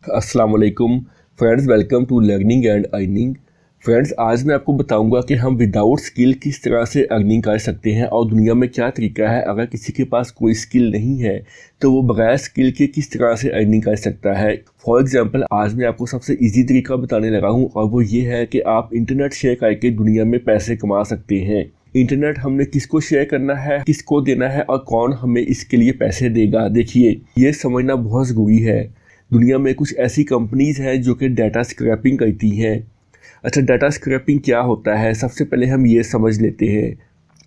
अस्सलाम वालेकुम friends, welcome to learning and earning. Friends, आज मैं आपको बताऊंगा कि हम विदाउट स्किल किस तरह से अर्निंग कर सकते हैं और दुनिया में क्या तरीका है। अगर किसी के पास कोई स्किल नहीं है तो वो बगैर स्किल के किस तरह से अर्निंग कर सकता है। फॉर एग्जांपल, आज मैं आपको सबसे इजी तरीका बताने लगा हूँ और वो ये है कि आप इंटरनेट शेयर करके दुनिया में पैसे कमा सकते हैं। इंटरनेट हमने किसको शेयर करना है, किसको देना है और कौन हमें इसके लिए पैसे देगा। देखिए, ये समझना बहुत ज़रूरी है। दुनिया में कुछ ऐसी कंपनीज़ हैं जो कि डाटा स्क्रैपिंग करती हैं। अच्छा, डाटा स्क्रैपिंग क्या होता है, सबसे पहले हम ये समझ लेते हैं।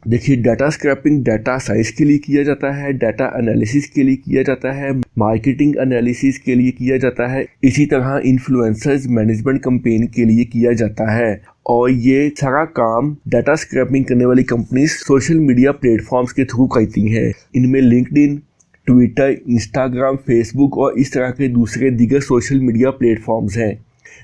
देखिए, डाटा स्क्रैपिंग डाटा साइंस के लिए किया जाता है, डाटा एनालिसिस के लिए किया जाता है, मार्केटिंग एनालिसिस के लिए किया जाता है, इसी तरह इन्फ्लुएंसर्स मैनेजमेंट कैंपेन के लिए किया जाता है। और ये सारा काम डाटा स्क्रैपिंग करने वाली कंपनी सोशल मीडिया प्लेटफॉर्म्स के थ्रू करती हैं। इनमें लिंक्डइन, ट्विटर, इंस्टाग्राम, फेसबुक और इस तरह के दूसरे दीगर सोशल मीडिया प्लेटफॉर्म्स हैं।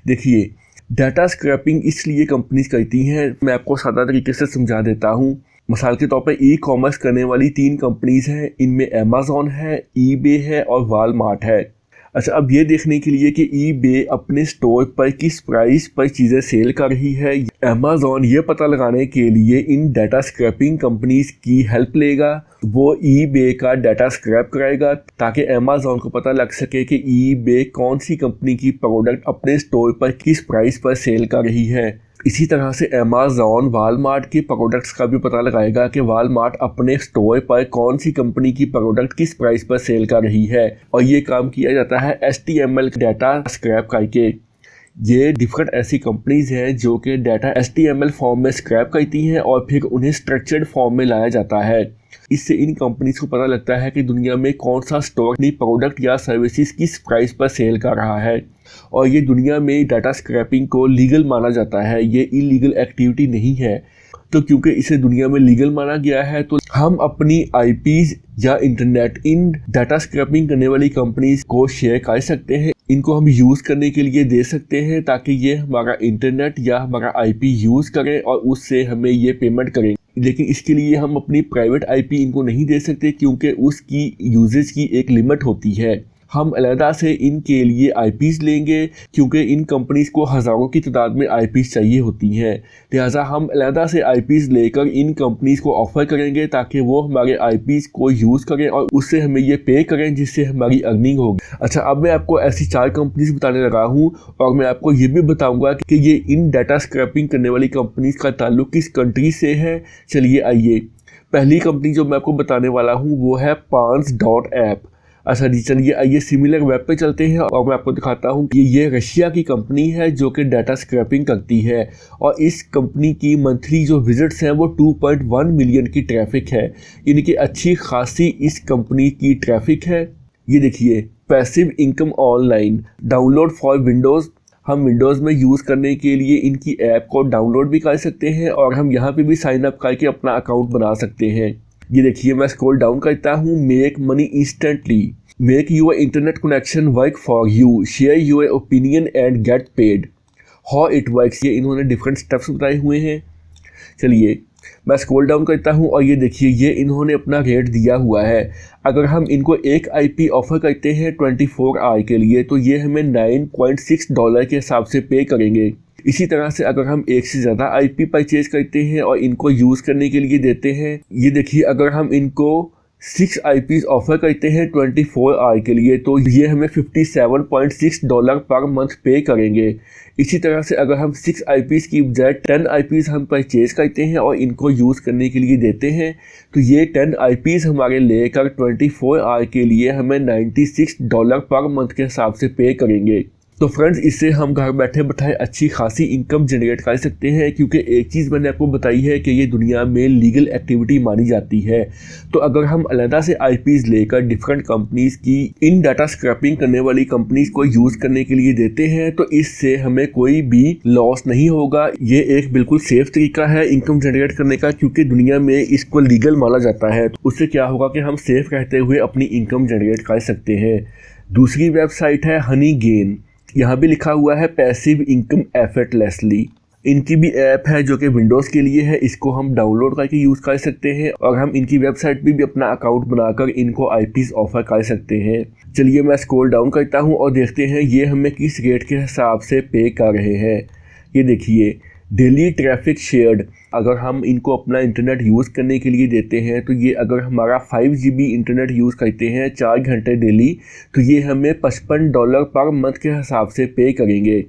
देखिए, डाटा स्क्रैपिंग इसलिए कंपनीज करती हैं, मैं आपको सादा तरीके से समझा देता हूँ। मिसाल के तौर पर ई कॉमर्स करने वाली 3 कंपनीज हैं। इनमें अमेज़ॉन है, ईबे है और वॉलमार्ट है। अच्छा, अब ये देखने के लिए कि ईबे अपने स्टोर पर किस प्राइस पर चीज़ें सेल कर रही है, अमेज़ॉन ये पता लगाने के लिए इन डाटा स्क्रैपिंग कंपनीज की हेल्प लेगा। वो ईबे का डाटा स्क्रैप कराएगा ताकि अमेज़ॉन को पता लग सके कि ईबे कौन सी कंपनी की प्रोडक्ट अपने स्टोर पर किस प्राइस पर सेल कर रही है। इसी तरह से अमेज़ॉन वॉलमार्ट के प्रोडक्ट्स का भी पता लगाएगा कि वॉलमार्ट अपने स्टोर पर कौन सी कंपनी की प्रोडक्ट किस प्राइस पर सेल कर रही है। और ये काम किया जाता है HTML डाटा स्क्रैप करके। ये डिफरेंट ऐसी कंपनीज हैं जो कि डाटा HTML फॉर्म में स्क्रैप करती हैं और फिर उन्हें स्ट्रक्चर्ड फॉर्म में लाया जाता है। इससे इन कंपनीज को पता लगता है कि दुनिया में कौन सा स्टोर अपनी प्रोडक्ट या सर्विसेज किस प्राइस पर सेल कर रहा है। और ये दुनिया में डाटा स्क्रैपिंग को लीगल माना जाता है, ये इलीगल एक्टिविटी नहीं है। तो क्योंकि इसे दुनिया में लीगल माना गया है तो हम अपनी IPs या इंटरनेट इन डाटा स्क्रैपिंग करने वाली कंपनीज को शेयर कर सकते हैं। इनको हम यूज़ करने के लिए दे सकते हैं ताकि ये हमारा इंटरनेट या हमारा IP यूज़ करें और उससे हमें ये पेमेंट करें। लेकिन इसके लिए हम अपनी प्राइवेट IP इनको नहीं दे सकते क्योंकि उसकी यूजेज की एक लिमिट होती है। हम अलहदा से इनके लिए IPs लेंगे क्योंकि इन कंपनीज को हज़ारों की तादाद में IPs चाहिए होती हैं। लिहाजा हम अलहदा से IPs लेकर इन कंपनीज को ऑफ़र करेंगे ताकि वो हमारे IPs को यूज़ करें और उससे हमें ये पे करें जिससे हमारी अर्निंग होगी। अच्छा, अब मैं आपको ऐसी 4 कंपनीज बताने लगा हूँ और मैं आपको ये भी बताऊँगा कि ये इन डाटा स्क्रैपिंग करने वाली कंपनीज का ताल्लुक किस कंट्री से है। चलिए आइए, पहली कंपनी जो मैं आपको बताने वाला हूँ वो है Pans.app। अच्छा जी, चलिए आइए सिमिलर वेब पे चलते हैं और मैं आपको दिखाता हूँ कि ये रशिया की कंपनी है जो कि डाटा स्क्रैपिंग करती है। और इस कंपनी की मंथली जो विजिट्स हैं वो 2.1 मिलियन की ट्रैफिक है। इनकी अच्छी खासी इस कंपनी की ट्रैफिक है। ये देखिए, passive income online download for Windows. हम विंडोज़ में यूज़ करने के लिए इनकी ऐप को डाउनलोड भी कर सकते हैं और हम यहाँ पे भी साइन अप करके अपना अकाउंट बना सकते हैं। ये देखिए, मैं स्क्रॉल डाउन करता हूँ। Make money instantly, make your internet connection work for you, share your opinion and get paid, how it works. ये इन्होंने डिफरेंट स्टेप्स बताए हुए हैं। चलिए मैं स्क्रॉल डाउन करता हूँ और ये देखिए, ये इन्होंने अपना रेट दिया हुआ है। अगर हम इनको एक IP ऑफ़र करते हैं 24 आवर के लिए तो ये हमें $9.6 के हिसाब से पे करेंगे। इसी तरह से अगर हम एक से ज़्यादा IP परचेज करते हैं और इनको यूज़ करने के लिए देते हैं, ये देखिए, अगर हम इनको 6 IPs ऑफ़र करते हैं 24 आवर के लिए तो ये हमें $57.6 पर मंथ पे करेंगे। इसी तरह से अगर हम 6 IPs की बजाय 10 IPs हम परचेज करते हैं और इनको यूज़ करने के लिए देते हैं तो ये 10 IPs हमारे लेकर 24 आवर के लिए हमें $96 पर मंथ के हिसाब से पे करेंगे। तो फ्रेंड्स, इससे हम घर बैठे बैठाए अच्छी खासी इनकम जनरेट कर सकते हैं क्योंकि एक चीज़ मैंने आपको बताई है कि ये दुनिया में लीगल एक्टिविटी मानी जाती है। तो अगर हम अलहदा से IPs लेकर डिफरेंट कंपनीज़ की इन डाटा स्क्रैपिंग करने वाली कंपनीज़ को यूज़ करने के लिए देते हैं तो इससे हमें कोई भी लॉस नहीं होगा। ये एक बिल्कुल सेफ तरीका है इनकम जनरेट करने का क्योंकि दुनिया में इसको लीगल माना जाता है। तो उससे क्या होगा कि हम सेफ रहते हुए अपनी इनकम जनरेट कर सकते हैं। दूसरी वेबसाइट है हनी गेन। यहाँ भी लिखा हुआ है पैसिव इनकम एफर्टलेसली। इनकी भी ऐप है जो कि विंडोज़ के लिए है, इसको हम डाउनलोड करके यूज़ कर सकते हैं और हम इनकी वेबसाइट पे भी अपना अकाउंट बनाकर इनको आईपीज़ ऑफ़र कर सकते हैं। चलिए मैं स्क्रॉल डाउन करता हूँ और देखते हैं ये हमें किस रेट के हिसाब से पे कर रहे हैं। ये देखिए, डेली ट्रैफिक शेयर्ड, अगर हम इनको अपना इंटरनेट यूज़ करने के लिए देते हैं तो ये अगर हमारा 5 GB इंटरनेट यूज़ करते हैं 4 घंटे डेली, तो ये हमें $55 पर मंथ के हिसाब से पे करेंगे।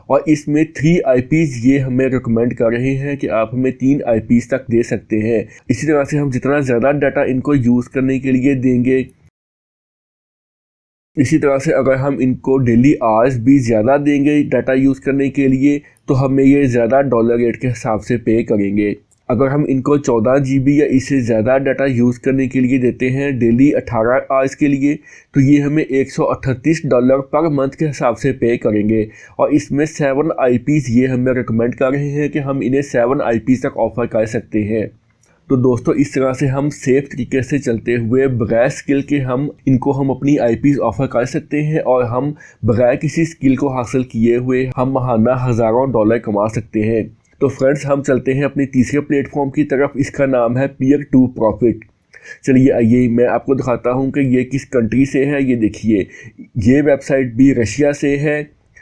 और इसमें 3 IPs ये हमें रिकमेंड कर रहे हैं कि आप हमें 3 IPs तक दे सकते हैं। इसी तरह से हम जितना ज़्यादा डाटा इनको यूज़ करने के लिए देंगे, इसी तरह से अगर हम इनको डेली आवर्स भी ज़्यादा देंगे डाटा यूज़ करने के लिए, तो हमें ये ज़्यादा डॉलर रेट के हिसाब से पे करेंगे। अगर हम इनको 14 GB या इससे ज़्यादा डाटा यूज़ करने के लिए देते हैं डेली 18 आवर्स के लिए, तो ये हमें $138 पर मंथ के हिसाब से पे करेंगे। और इसमें 7 IPs ये हमें रिकमेंड कर रहे हैं कि हम इन्हें 7 IPs तक ऑफ़र कर सकते हैं। तो दोस्तों, इस तरह से हम सेफ़ तरीके से चलते हुए बगैर स्किल के हम अपनी IPs ऑफ़र कर सकते हैं और हम बगैर किसी स्किल को हासिल किए हुए हम महाना हज़ारों डॉलर कमा सकते हैं। तो फ्रेंड्स, हम चलते हैं अपने तीसरे प्लेटफॉर्म की तरफ। इसका नाम है पीयर टू प्रॉफिट। चलिए आइए मैं आपको दिखाता हूं कि ये किस कंट्री से है। ये देखिए, ये वेबसाइट भी रशिया से है।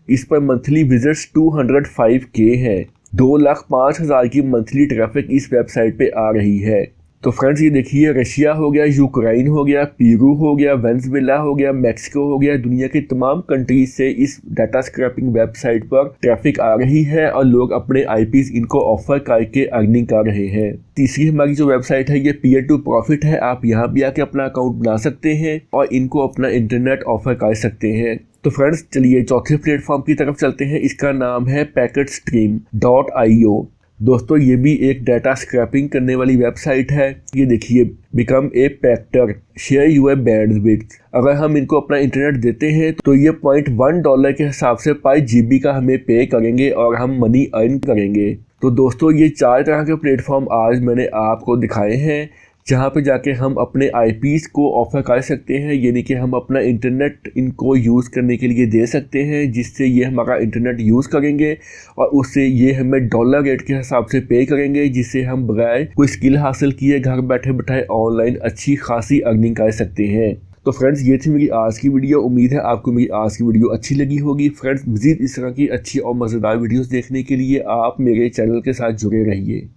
इस पर मंथली विजिट्स 205K है। 2,05,000 की मंथली ट्रैफिक इस वेबसाइट पे आ रही है। तो फ्रेंड्स, ये देखिए, रशिया हो गया, यूक्रेन हो गया, पेरू हो गया, वेनेजुएला हो गया, मैक्सिको हो गया, दुनिया के तमाम कंट्रीज से इस डाटा स्क्रैपिंग वेबसाइट पर ट्रैफिक आ रही है और लोग अपने आईपीज इनको ऑफर करके अर्निंग कर रहे हैं। तीसरी हमारी जो वेबसाइट है ये पीयर टू प्रॉफिट है। आप यहाँ भी आके अपना अकाउंट बना सकते हैं और इनको अपना इंटरनेट ऑफर कर सकते हैं। तो फ्रेंड्स, चलिए चौथे प्लेटफॉर्म की तरफ चलते हैं। इसका नाम है packetstream.io। दोस्तों, ये भी एक डाटा स्क्रैपिंग करने वाली वेबसाइट है। ये देखिए, बिकम ए पैक्टर, शेयर यूर बैंडविड्थ। अगर हम इनको अपना इंटरनेट देते हैं तो ये $0.1 के हिसाब से पर GB का हमें पे करेंगे और हम मनी अर्न करेंगे। तो दोस्तों, ये 4 तरह के प्लेटफॉर्म आज मैंने आपको दिखाए हैं जहाँ पे जाके हम अपने आईपीज़ को ऑफ़र कर सकते हैं, यानी कि हम अपना इंटरनेट इनको यूज़ करने के लिए दे सकते हैं, जिससे ये हमारा इंटरनेट यूज़ करेंगे और उससे ये हमें डॉलर रेट के हिसाब से पे करेंगे, जिससे हम बगैर कोई स्किल हासिल किए घर बैठे बैठाए ऑनलाइन अच्छी खासी अर्निंग कर सकते हैं। तो फ्रेंड्स, ये थी मेरी आज की वीडियो। उम्मीद है आपको मेरी आज की वीडियो अच्छी लगी होगी। फ्रेंड्स, मज़ीद इस तरह की अच्छी और मज़ेदार वीडियोज़ देखने के लिए आप मेरे चैनल के साथ जुड़े रहिए।